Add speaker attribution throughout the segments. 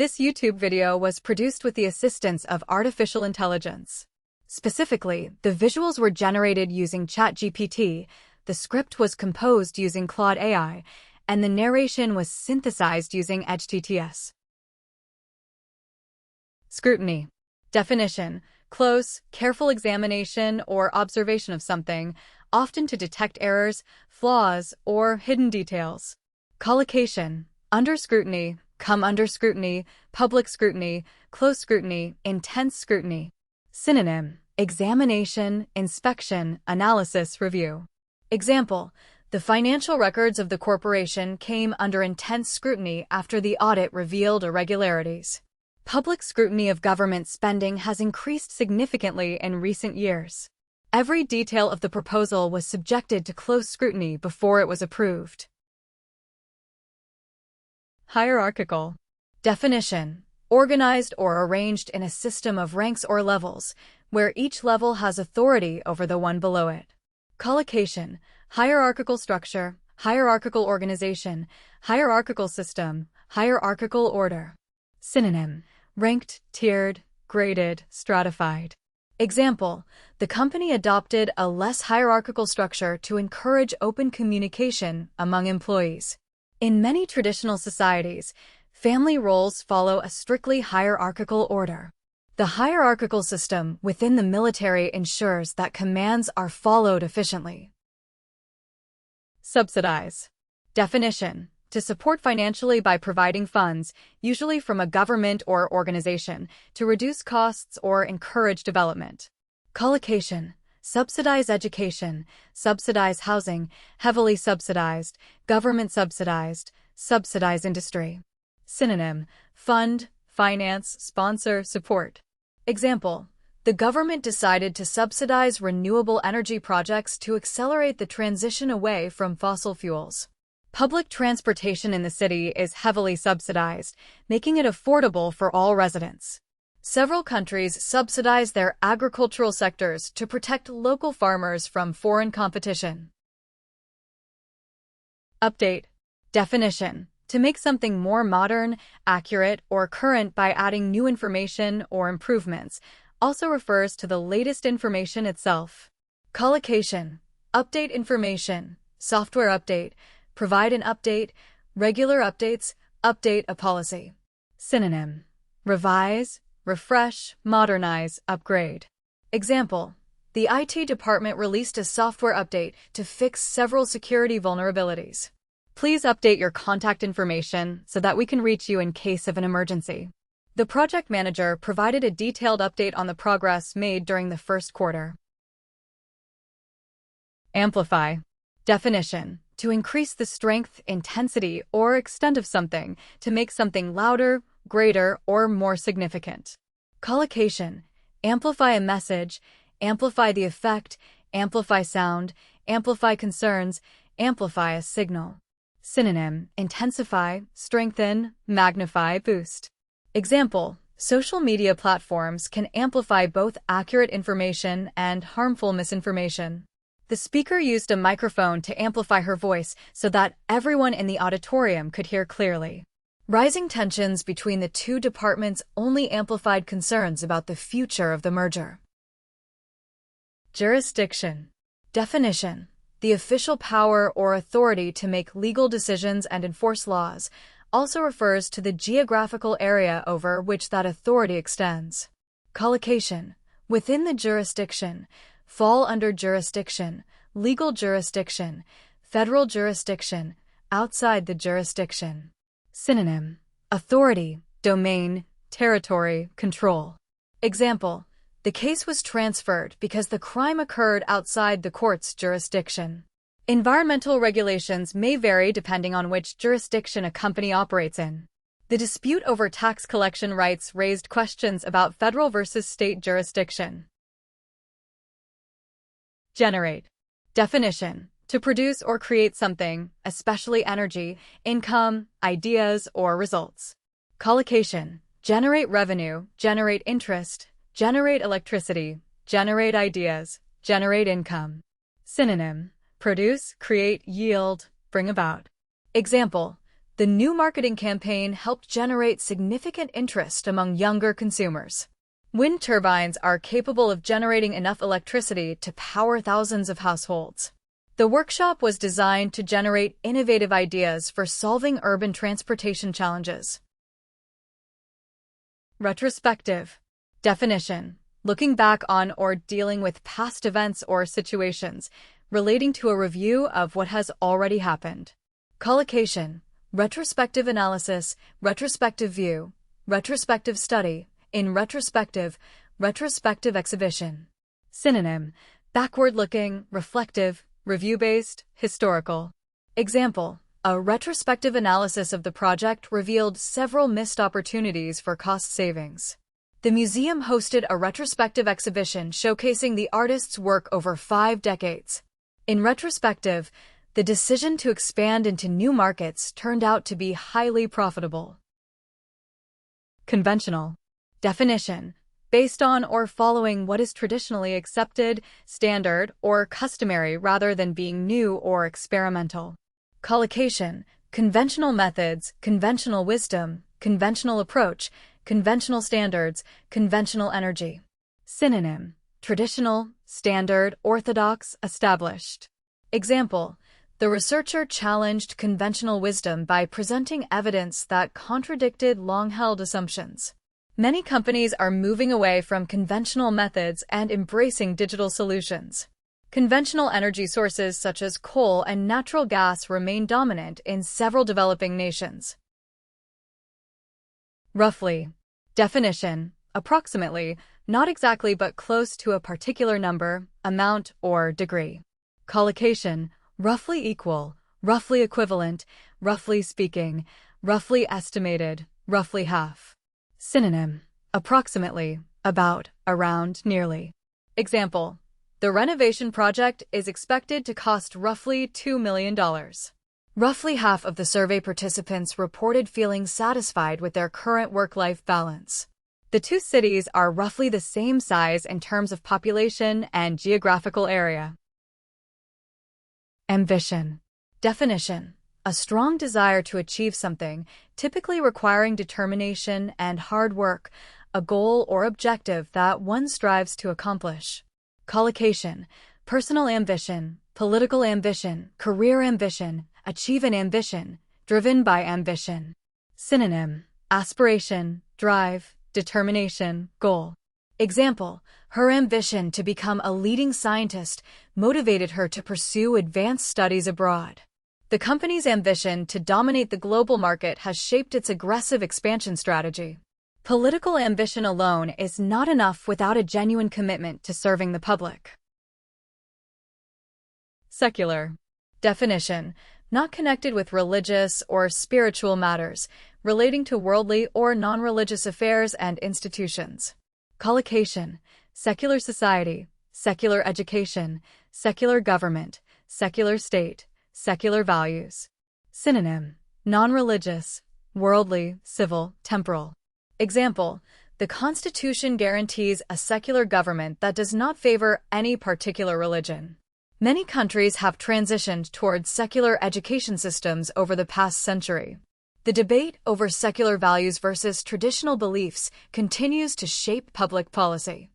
Speaker 1: This YouTube video was produced with the assistance of artificial intelligence. Specifically, the visuals were generated using ChatGPT, the script was composed using Claude AI, and the narration was synthesized using Edge-TTS. Scrutiny. Definition: close, careful examination or observation of something, often to detect errors, flaws, or hidden details. Collocation: under scrutiny, come under scrutiny, public scrutiny, close scrutiny, intense scrutiny. Synonym: examination, inspection, analysis, review. Example: the financial records of the corporation came under intense scrutiny after the audit revealed irregularities. Public scrutiny of government spending has increased significantly in recent years. Every detail of the proposal was subjected to close scrutiny before it was approved. Hierarchical. Definition: organized or arranged in a system of ranks or levels, where each level has authority over the one below it. Collocation: hierarchical structure, hierarchical organization, hierarchical system, hierarchical order. Synonym: ranked, tiered, graded, stratified. Example: the company adopted a less hierarchical structure to encourage open communication among employees. In many traditional societies, family roles follow a strictly hierarchical order. The hierarchical system within the military ensures that commands are followed efficiently. Subsidize. Definition: to support financially by providing funds, usually from a government or organization, to reduce costs or encourage development. Collocation: subsidize education, subsidize housing, heavily subsidized, government subsidized, subsidize industry. Synonym: fund, finance, sponsor, support. Example: the government decided to subsidize renewable energy projects to accelerate the transition away from fossil fuels. Public transportation in the city is heavily subsidized, making it affordable for all residents. Several countries subsidize their agricultural sectors to protect local farmers from foreign competition. Update. Definition: to make something more modern, accurate, or current by adding new information or improvements, also refers to the latest information itself. Collocation: update information, software update, provide an update, regular updates, update a policy. Synonym: revise, refresh, modernize, upgrade. Example: the IT department released a software update to fix several security vulnerabilities. Please update your contact information so that we can reach you in case of an emergency. The project manager provided a detailed update on the progress made during the first quarter. Amplify. Definition: to increase the strength, intensity, or extent of something, to make something louder, greater, or more significant. Collocation: amplify a message, amplify the effect, amplify sound, amplify concerns, amplify a signal. Synonym: intensify, strengthen, magnify, boost. Example: social media platforms can amplify both accurate information and harmful misinformation. The speaker used a microphone to amplify her voice so that everyone in the auditorium could hear clearly. Rising tensions between the two departments only amplified concerns about the future of the merger. Jurisdiction. Definition: the official power or authority to make legal decisions and enforce laws, also refers to the geographical area over which that authority extends. Collocation: within the jurisdiction, fall under jurisdiction, legal jurisdiction, federal jurisdiction, outside the jurisdiction. Synonym: authority, domain, territory, control. Example: the case was transferred because the crime occurred outside the court's jurisdiction. Environmental regulations may vary depending on which jurisdiction a company operates in. The dispute over tax collection rights raised questions about federal versus state jurisdiction. Generate. Definition: to produce or create something, especially energy, income, ideas, or results. Collocation: generate revenue, generate interest, generate electricity, generate ideas, generate income. Synonym: produce, create, yield, bring about. Example: The new marketing campaign helped generate significant interest among younger consumers. Wind turbines are capable of generating enough electricity to power thousands of households. The workshop was designed to generate innovative ideas for solving urban transportation challenges. Retrospective. Definition: looking back on or dealing with past events or situations, relating to a review of what has already happened. Collocation: retrospective analysis, retrospective view, retrospective study, in retrospective, retrospective exhibition. Synonym: backward-looking, reflective, review-based, historical. Example: a retrospective analysis of the project revealed several missed opportunities for cost savings. The museum hosted a retrospective exhibition showcasing the artist's work over 5 decades. In retrospective, the decision to expand into new markets turned out to be highly profitable. Conventional. Definition: based on or following what is traditionally accepted, standard, or customary rather than being new or experimental. Collocation: conventional methods, conventional wisdom, conventional approach, conventional standards, conventional energy. Synonym: traditional, standard, orthodox, established. Example: the researcher challenged conventional wisdom by presenting evidence that contradicted long-held assumptions. Many companies are moving away from conventional methods and embracing digital solutions. Conventional energy sources such as coal and natural gas remain dominant in several developing nations. Roughly. Definition: approximately, not exactly but close to a particular number, amount, or degree. Collocation: roughly equal, roughly equivalent, roughly speaking, roughly estimated, roughly half. Synonym: approximately, about, around, nearly. Example: the renovation project is expected to cost roughly $2 million. Roughly half of the survey participants reported feeling satisfied with their current work-life balance. The two cities are roughly the same size in terms of population and geographical area. Ambition. Definition: a strong desire to achieve something, typically requiring determination and hard work, a goal or objective that one strives to accomplish. Collocation: personal ambition, political ambition, career ambition, achievement ambition, driven by ambition. Synonym: aspiration, drive, determination, goal. Example: her ambition to become a leading scientist motivated her to pursue advanced studies abroad. The company's ambition to dominate the global market has shaped its aggressive expansion strategy. Political ambition alone is not enough without a genuine commitment to serving the public. Secular. Definition: not connected with religious or spiritual matters, relating to worldly or non-religious affairs and institutions. Collocation: secular society, secular education, secular government, secular state, secular values. Synonym: non-religious, worldly, civil, temporal. Example: the Constitution guarantees a secular government that does not favor any particular religion. Many countries have transitioned towards secular education systems over the past century. The debate over secular values versus traditional beliefs continues to shape public policy.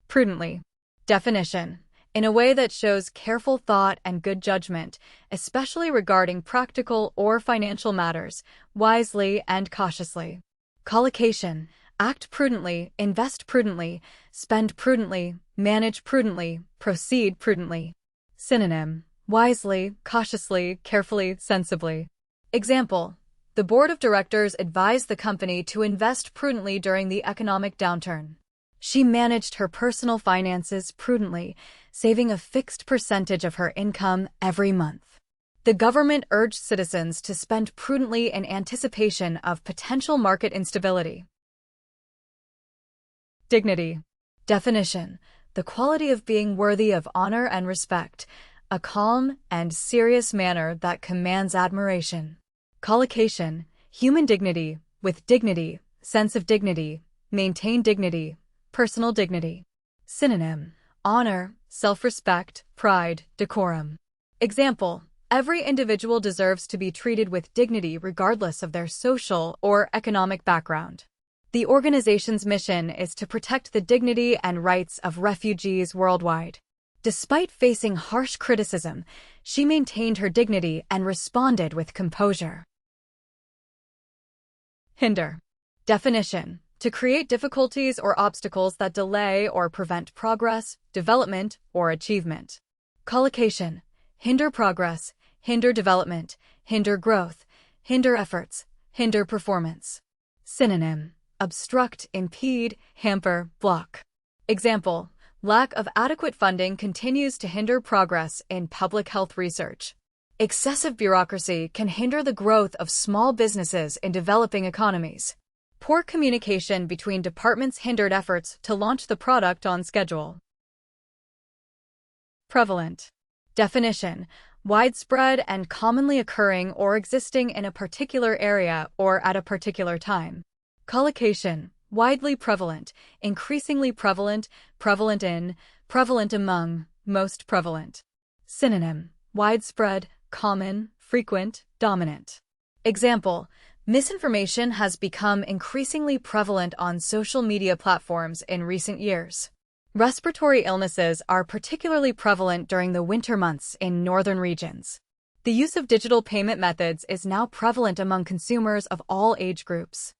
Speaker 1: Prudently. Definition: in a way that shows careful thought and good judgment, especially regarding practical or financial matters, wisely and cautiously. Collocation: act prudently, invest prudently, spend prudently, manage prudently, proceed prudently. Synonym: wisely, cautiously, carefully, sensibly. Example: the board of directors advised the company to invest prudently during the economic downturn. She managed her personal finances prudently, saving a fixed percentage of her income every month. The government urged citizens to spend prudently in anticipation of potential market instability. Dignity. Definition: the quality of being worthy of honor and respect, a calm and serious manner that commands admiration. Collocation: human dignity, with dignity, sense of dignity, maintain dignity, personal dignity. Synonym: honor, self-respect, pride, decorum. Example: Every individual deserves to be treated with dignity regardless of their social or economic background. The organization's mission is to protect the dignity and rights of refugees worldwide. Despite facing harsh criticism, she maintained her dignity and responded with composure. Hinder. Definition: to create difficulties or obstacles that delay or prevent progress, development, or achievement. Collocation: hinder progress, hinder development, hinder growth, hinder efforts, hinder performance. Synonym: obstruct, impede, hamper, block. Example: lack of adequate funding continues to hinder progress in public health research. Excessive bureaucracy can hinder the growth of small businesses in developing economies. Poor communication between departments hindered efforts to launch the product on schedule. Prevalent. Definition: widespread and commonly occurring or existing in a particular area or at a particular time. Collocation: widely prevalent, increasingly prevalent, prevalent in, prevalent among, most prevalent. Synonym: widespread, common, frequent, dominant. Example: misinformation has become increasingly prevalent on social media platforms in recent years. Respiratory illnesses are particularly prevalent during the winter months in northern regions. The use of digital payment methods is now prevalent among consumers of all age groups.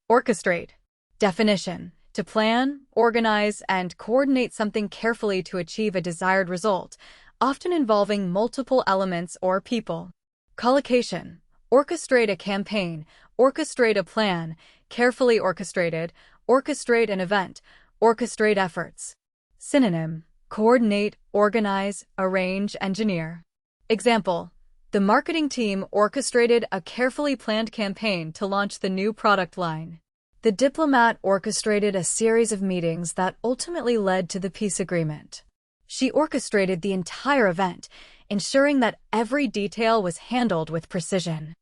Speaker 1: Orchestrate. Definition: to plan, organize, and coordinate something carefully to achieve a desired result, often involving multiple elements or people. Collocation: orchestrate a campaign, orchestrate a plan, carefully orchestrated, orchestrate an event, orchestrate efforts. Synonym: coordinate, organize, arrange, engineer. Example: the marketing team orchestrated a carefully planned campaign to launch the new product line. The diplomat orchestrated a series of meetings that ultimately led to the peace agreement. She orchestrated the entire event, ensuring that every detail was handled with precision.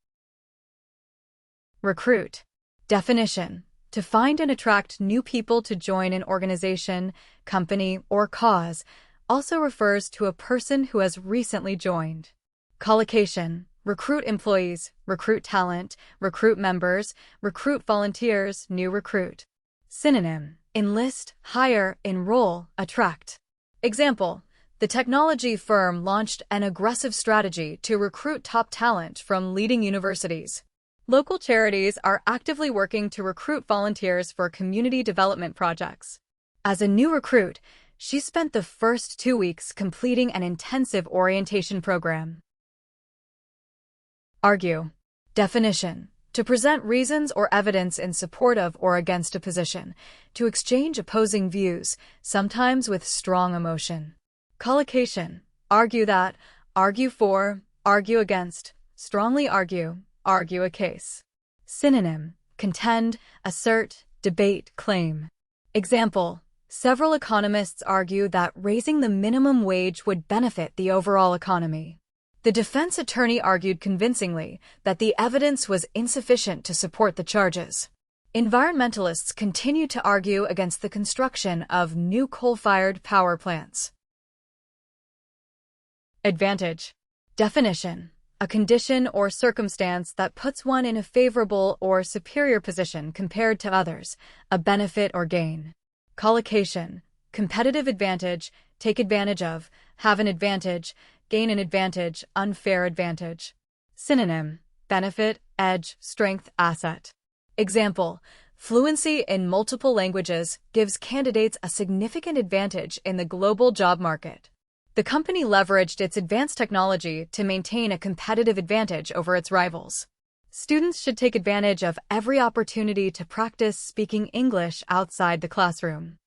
Speaker 1: Recruit. Definition: to find and attract new people to join an organization, company, or cause, also refers to a person who has recently joined. Collocation: recruit employees, recruit talent, recruit members, recruit volunteers, new recruit. Synonym: enlist, hire, enroll, attract. Example: the technology firm launched an aggressive strategy to recruit top talent from leading universities. Local charities are actively working to recruit volunteers for community development projects. As a new recruit, she spent the first 2 weeks completing an intensive orientation program. Argue. Definition: to present reasons or evidence in support of or against a position, to exchange opposing views, sometimes with strong emotion. Collocation: argue that, argue for, argue against, strongly argue, argue a case. Synonym: contend, assert, debate, claim. Example: several economists argue that raising the minimum wage would benefit the overall economy. The defense attorney argued convincingly that the evidence was insufficient to support the charges. Environmentalists continue to argue against the construction of new coal-fired power plants. Advantage. Definition: a condition or circumstance that puts one in a favorable or superior position compared to others, a benefit or gain. Collocation: competitive advantage, take advantage of, have an advantage, gain an advantage, unfair advantage. Synonym: benefit, edge, strength, asset. Example: fluency in multiple languages gives candidates a significant advantage in the global job market. The company leveraged its advanced technology to maintain a competitive advantage over its rivals. Students should take advantage of every opportunity to practice speaking English outside the classroom.